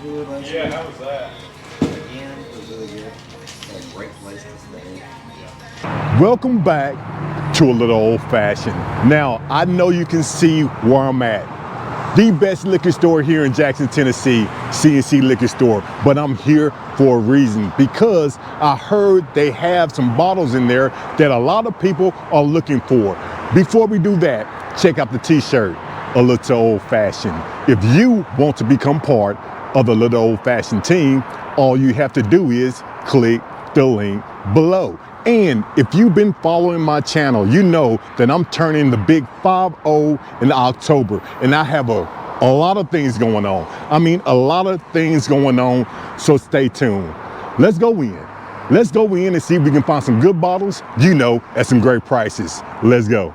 good last Yeah, week. how was that? Again, it was really good. Had a great place to stay. Welcome back to a little old fashioned. Now, I know you can see where I'm at. The best liquor store here in Jackson, Tennessee, C&C Liquor Store. But I'm here for a reason, because I heard they have some bottles in there that a lot of people are looking for. Before we do that, check out the t-shirt, A Little Old Fashioned. If you want to become part of the Little Old Fashioned team, all you have to do is click the link below. And if you've been following my channel, you know that I'm turning the big 5-0 in October, and I have a lot of things going on. I mean, a lot of things going on, so stay tuned. Let's go in. Let's go in and see if we can find some good bottles, you know, at some great prices. Let's go.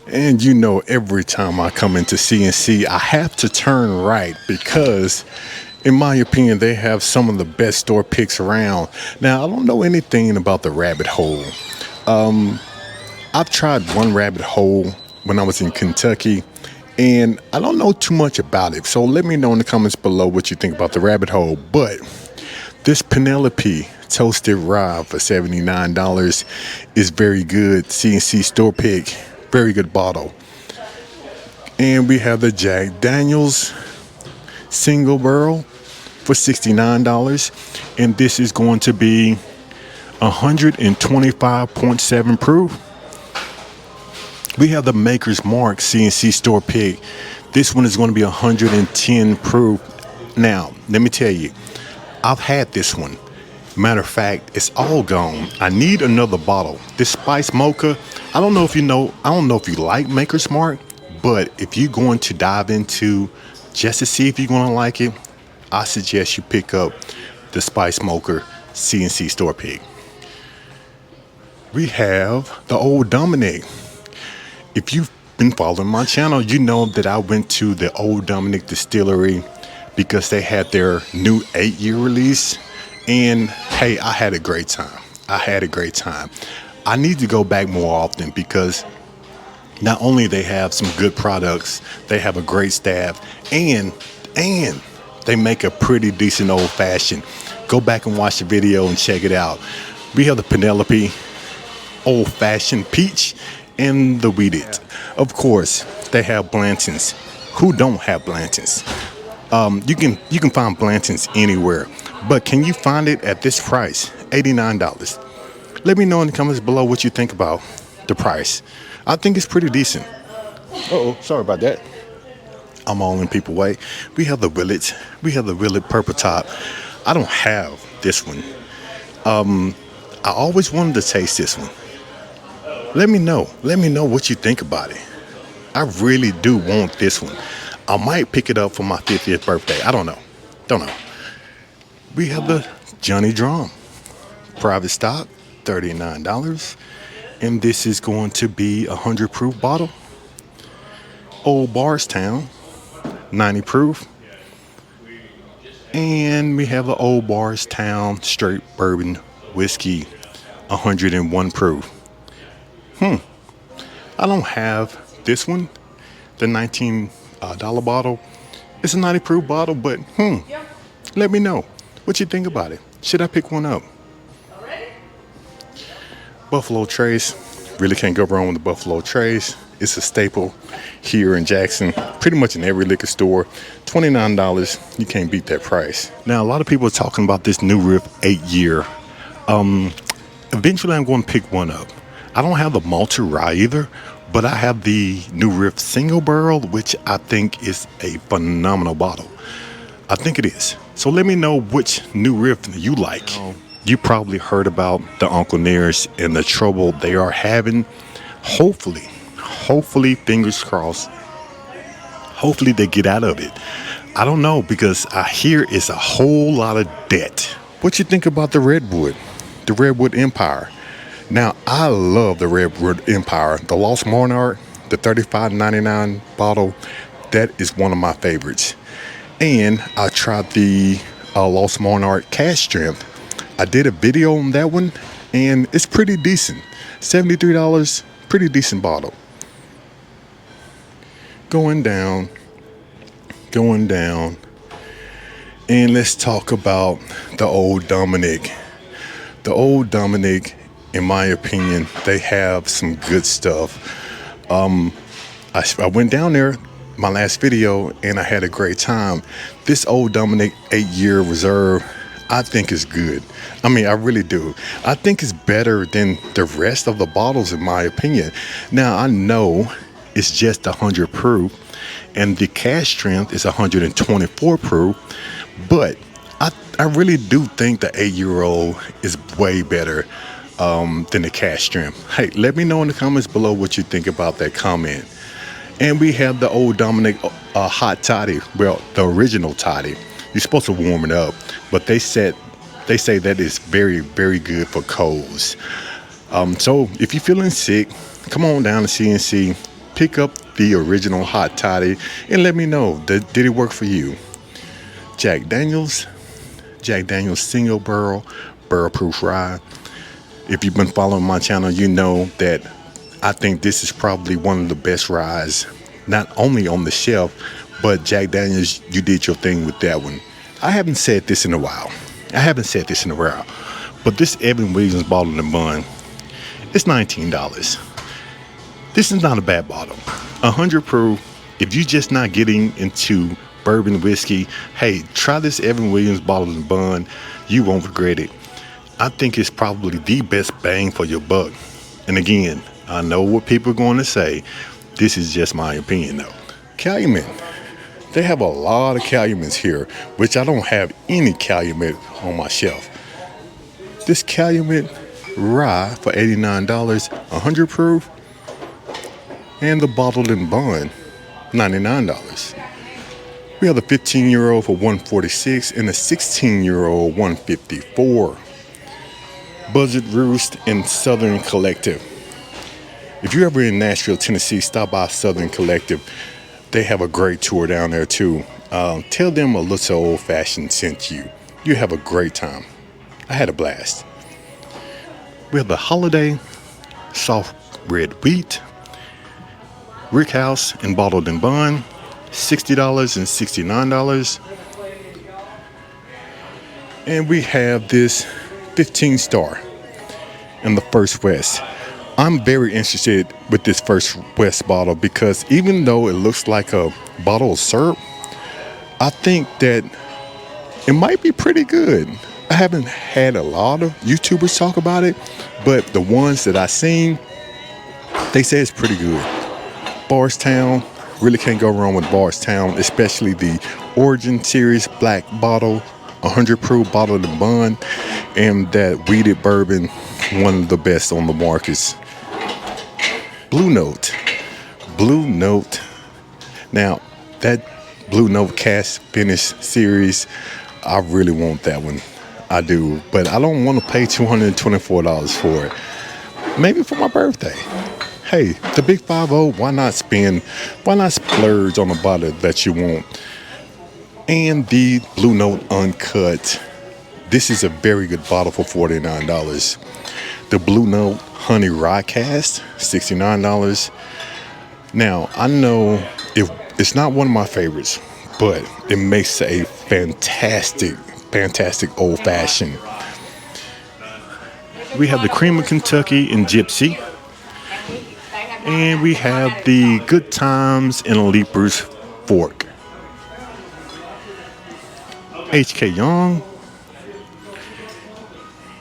And you know, every time I come into C&C, I have to turn right because, in my opinion, they have some of the best store picks around. Now, I don't know anything about the rabbit hole. I've tried one rabbit hole when I was in Kentucky, and I don't know too much about it. So let me know in the comments below what you think about the rabbit hole. But this Penelope toasted rye for $79 is very good. C&C store pick. Very good bottle. And we have the Jack Daniels single barrel for $69. And this is going to be 125.7 proof. We have the Maker's Mark C&C store pick. This one is going to be 110 proof. Now, let me tell you, I've had this one. Matter of fact, it's all gone. I need another bottle. This Spice Mocha, I don't know if you like Maker's Mark, but if you're going to dive into just to see if you're going to like it, I suggest you pick up the Spice Mocha C&C store pick. We have the Old Dominic. If you've been following my channel, you know that I went to the Old Dominic distillery because they had their new 8-year release. And hey, I had a great time. I need to go back more often because not only they have some good products, they have a great staff, and they make a pretty decent old fashioned. Go back and watch the video and check it out. We have the Penelope old fashioned peach and the weeded. Of course, they have Blantons. Who don't have Blantons? You can find Blantons anywhere, but can you find it at this price, $89? Let me know in the comments below what you think about the price. I think it's pretty decent. Uh-oh, sorry about that. I'm all in people way. We have the Willett. We have the Willett Purple Top. I don't have this one. I always wanted to taste this one. Let me know. Let me know what you think about it. I really do want this one. I might pick it up for my 50th birthday. I don't know. We have the Johnny Drum private stock, $39. And this is going to be a 100 proof bottle. Old Barstown, 90 proof. And we have the Old Barstown straight bourbon whiskey, 101 proof. I don't have this one, the $19 bottle. It's a 90 proof bottle, but let me know what you think about it. Should I pick one up? Buffalo Trace, really can't go wrong with the Buffalo Trace. It's a staple here in Jackson, pretty much in every liquor store. $29, you can't beat that price. Now, a lot of people are talking about this New Riff 8-year. Eventually I'm going to pick one up. I don't have the Malta Rye either, but I have the New Riff single barrel, which I think is a phenomenal bottle. I think it is. So let me know which New Riff you like. You probably heard about the Uncle Nears and the trouble they are having. Hopefully, fingers crossed, hopefully they get out of it. I don't know, because I hear it's a whole lot of debt. What you think about the Redwood Empire? Now, I love the Redwood Empire. The Lost Monarch, the $35.99 bottle, that is one of my favorites. And I tried the Lost Monarch Cash Strength. I did a video on that one, and it's pretty decent. $73, pretty decent bottle. Going down, and let's talk about the Old Dominic. The Old Dominic, in my opinion, they have some good stuff. I went down there my last video and I had a great time. This Old Dominic 8-year reserve, I think is good. I mean, I really do. I think it's better than the rest of the bottles, in my opinion. Now, I know it's just 100 proof and the cash strength is 124 proof, but I really do think the 8-year-old is way better than the cash strength. Hey, let me know in the comments below what you think about that comment. And we have the Old Dominic hot toddy. Well, the original toddy. You're supposed to warm it up, but they say that is very, very good for colds. So if you're feeling sick, come on down to C&C, pick up the original hot toddy, and let me know, did it work for you? Jack Daniel's single barrel proof rye. If you've been following my channel, you know that I think this is probably one of the best ryes, not only on the shelf, but Jack Daniel's, you did your thing with that one. I haven't said this in a while. But this Evan Williams bottle and bun, it's $19. This is not a bad bottle. 100 proof. If you're just not getting into bourbon whiskey, hey, try this Evan Williams bottle and bun. You won't regret it. I think it's probably the best bang for your buck. And again, I know what people are going to say. This is just my opinion though. Calumet. They have a lot of Calumets here, which I don't have any Calumet on my shelf. This Calumet rye for $89, 100 proof, and the bottled and bun, $99. We have the 15-year-old for $146 and the 16-year-old $154. Buzzard Roost and Southern Collective. If you're ever in Nashville, Tennessee, stop by Southern Collective. They have a great tour down there too. Tell them a little old fashioned sent you. You have a great time. I had a blast. We have the Holiday Soft Red Wheat, Rick House and Bottled and Bun, $60 and $69. And we have this 15 star in the First West. I'm very interested with this First West bottle because even though it looks like a bottle of syrup, I think that it might be pretty good. I haven't had a lot of YouTubers talk about it, but the ones that I've seen, they say it's pretty good. Bardstown, really can't go wrong with Bardstown, especially the Origin Series black bottle, 100 proof bottled and bun, and that wheated bourbon, one of the best on the markets. Blue Note. Now, that Blue Note cast finish series, I really want that one. I do, but I don't want to pay $224 for it. Maybe for my birthday. Hey, the big 5-0, why not splurge on a bottle that you want? And the Blue Note Uncut. This is a very good bottle for $49. The Blue Note Honey Rye Cast, $69. Now, I know it's not one of my favorites, but it makes a fantastic old fashioned. We have the Cream of Kentucky and Gypsy. And we have the Good Times and Leapers Fork. H.K. Young.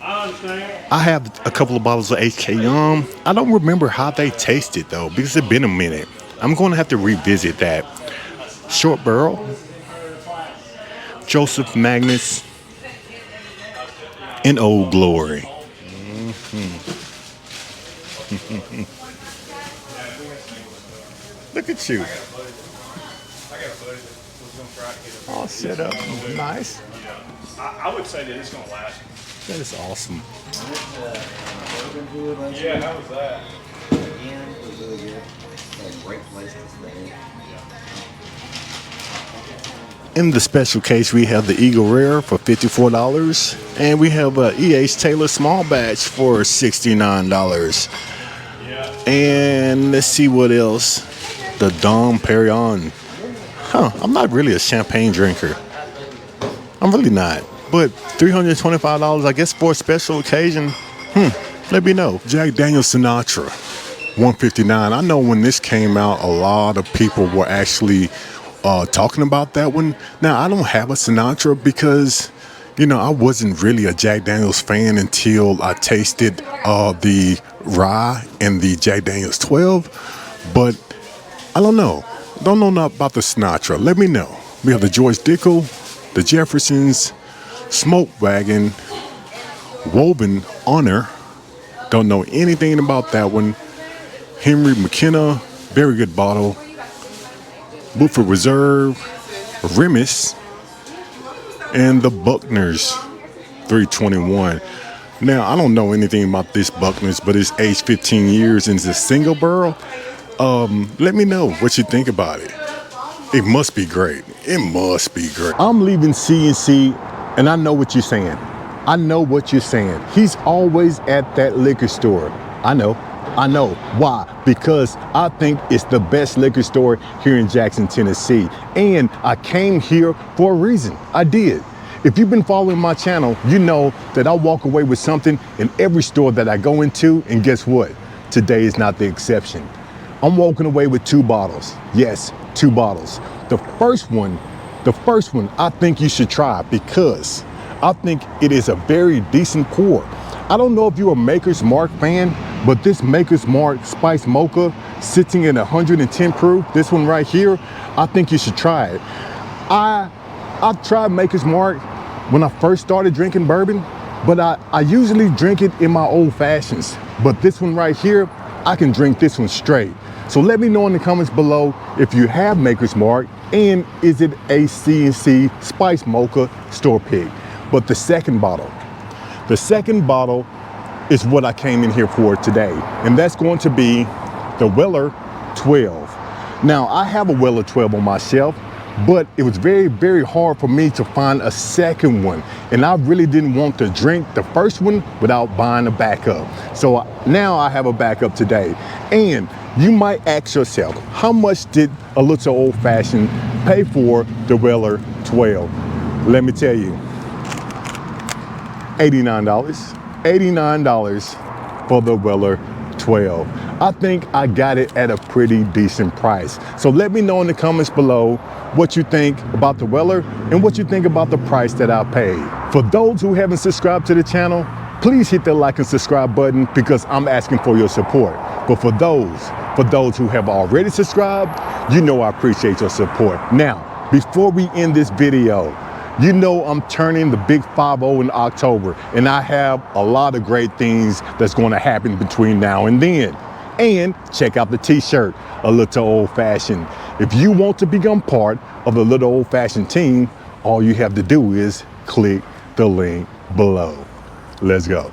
I have a couple of bottles of H.K. Young. I don't remember how they tasted though, because it's been a minute. I'm going to have to revisit that. Short Barrel, Joseph Magnus, and Old Glory. Look at you. All set up. Nice. I would say that it's going to last. That is awesome. Yeah, how was that? Again, it was really good. Had a great place to stay. In the special case, we have the Eagle Rare for $54, and we have a E.H. Taylor small batch for $69. And let's see what else. The Dom Perignon. I'm not really a champagne drinker. I'm really not. But $325, I guess, for a special occasion. Let me know. Jack Daniel's Sinatra, $159. I know when this came out, a lot of people were actually talking about that one. Now, I don't have a Sinatra because, you know, I wasn't really a Jack Daniel's fan until I tasted the rye and the Jack Daniel's 12. But I don't know. Don't know nothing about the Sinatra. Let me know. We have the George Dickel, the Jeffersons, Smoke Wagon, Woven Honor. Don't know anything about that one. Henry McKenna, very good bottle. Woodford Reserve, Remus, and the Buckners, $321. Now, I don't know anything about this Buckners, but it's aged 15 years and it's a single barrel. Let me know what you think about it. It must be great. It must be great. I'm leaving C&C, and I know what you're saying. I know what you're saying. He's always at that liquor store. I know. Why? Because I think it's the best liquor store here in Jackson, Tennessee. And I came here for a reason. I did. If you've been following my channel, you know that I walk away with something in every store that I go into. And guess what? Today is not the exception. I'm walking away with 2 bottles. Yes, 2 bottles. The first one, I think you should try because I think it is a very decent pour. I don't know if you're a Maker's Mark fan, but this Maker's Mark Spice Mocha sitting at 110 proof, this one right here, I think you should try it. I've tried Maker's Mark when I first started drinking bourbon, but I usually drink it in my old fashions. But this one right here, I can drink this one straight. So let me know in the comments below if you have Maker's Mark and is it a C&C Spice Mocha store pick. But the second bottle is what I came in here for today. And that's going to be the Weller 12. Now, I have a Weller 12 on my shelf, but it was very, very hard for me to find a second one. And I really didn't want to drink the first one without buying a backup. So now I have a backup today. And you might ask yourself, how much did a little old fashioned pay for the Weller 12? Let me tell you, $89 for the Weller 12. I think I got it at a pretty decent price. So let me know in the comments below what you think about the Weller and what you think about the price that I paid. For those who haven't subscribed to the channel, please hit the like and subscribe button because I'm asking for your support. But for those who have already subscribed, you know I appreciate your support. Now, before we end this video, you know I'm turning the big 5-0 in October, and I have a lot of great things that's going to happen between now and then. And check out the t-shirt, A Little Old Fashioned. If you want to become part of the Little Old Fashioned team, all you have to do is click the link below. Let's go.